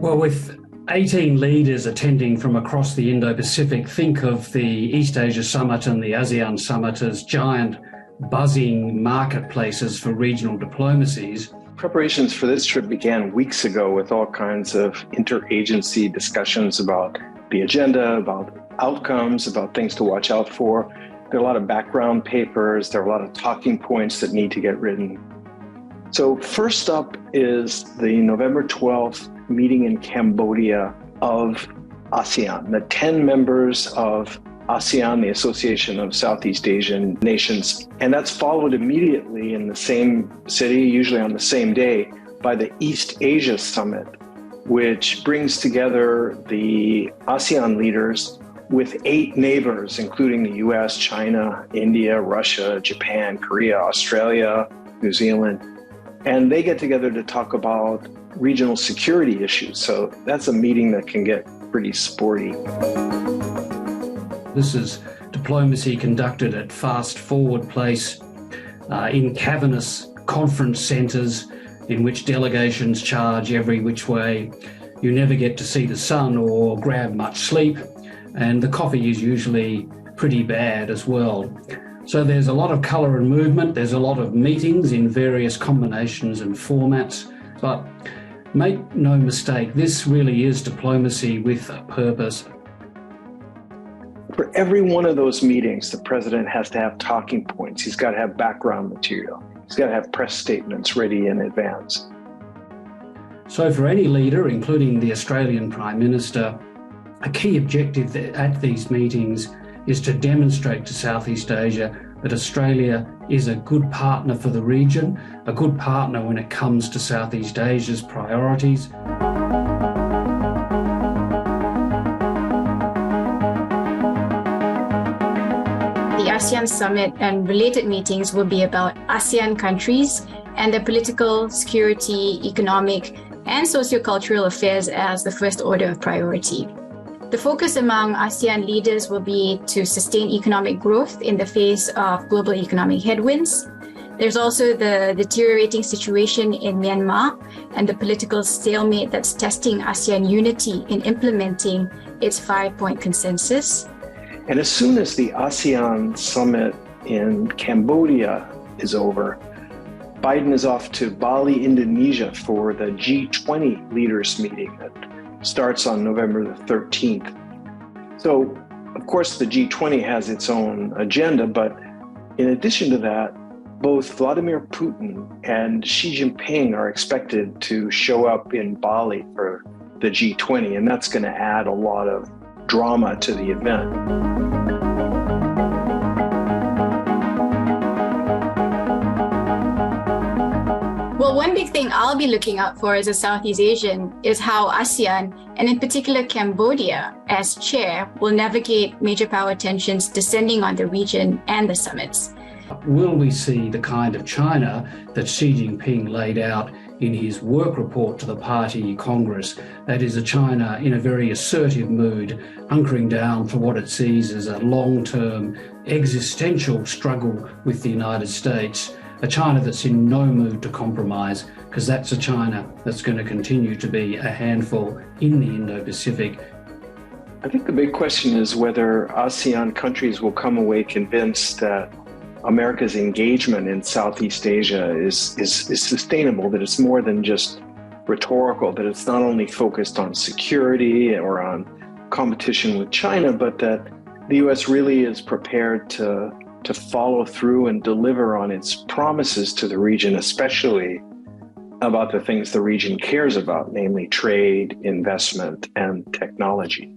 Well, with 18 leaders attending from across the Indo-Pacific, think of the East Asia Summit and the ASEAN Summit as giant buzzing marketplaces for regional diplomacies. Preparations for this trip began weeks ago with all kinds of interagency discussions about the agenda, about outcomes, about things to watch out for. There are a lot of background papers, there are a lot of talking points that need to get written. So first up is the November 12th meeting in Cambodia of ASEAN, the 10 members of ASEAN, the Association of Southeast Asian Nations. And that's followed immediately in the same city, usually on the same day, by the East Asia Summit, which brings together the ASEAN leaders with 8 neighbors, including the US, China, India, Russia, Japan, Korea, Australia, New Zealand. And they get together to talk about regional security issues. So that's a meeting that can get pretty sporty. This is diplomacy conducted at fast forward pace in cavernous conference centres in which delegations charge every which way. You never get to see the sun or grab much sleep, and the coffee is usually pretty bad as well. So there's a lot of colour and movement, there's a lot of meetings in various combinations and formats, but make no mistake, this really is diplomacy with a purpose. For every one of those meetings, the president has to have talking points. He's got to have background material. He's got to have press statements ready in advance. So for any leader, including the Australian Prime Minister, a key objective at these meetings is to demonstrate to Southeast Asia that Australia is a good partner for the region, a good partner when it comes to Southeast Asia's priorities. The ASEAN Summit and related meetings will be about ASEAN countries and their political, security, economic, and sociocultural affairs as the first order of priority. The focus among ASEAN leaders will be to sustain economic growth in the face of global economic headwinds. There's also the deteriorating situation in Myanmar and the political stalemate that's testing ASEAN unity in implementing its 5-point consensus. And as soon as the ASEAN Summit in Cambodia is over, Biden is off to Bali, Indonesia for the G20 Leaders Meeting that starts on November the 13th. So, of course, the G20 has its own agenda, but in addition to that, both Vladimir Putin and Xi Jinping are expected to show up in Bali for the G20, and that's going to add a lot of drama to the event. Well, one big thing I'll be looking out for as a Southeast Asian is how ASEAN, and in particular Cambodia, as chair, will navigate major power tensions descending on the region and the summits. Will we see the kind of China that Xi Jinping laid out in his work report to the Party Congress? That is a China in a very assertive mood, hunkering down for what it sees as a long-term existential struggle with the United States. A China that's in no mood to compromise, because that's a China that's going to continue to be a handful in the Indo-Pacific. I think the big question is whether ASEAN countries will come away convinced that America's engagement in Southeast Asia is sustainable, that it's more than just rhetorical, that it's not only focused on security or on competition with China, but that the U.S. really is prepared to follow through and deliver on its promises to the region, especially about the things the region cares about, namely trade, investment, and technology.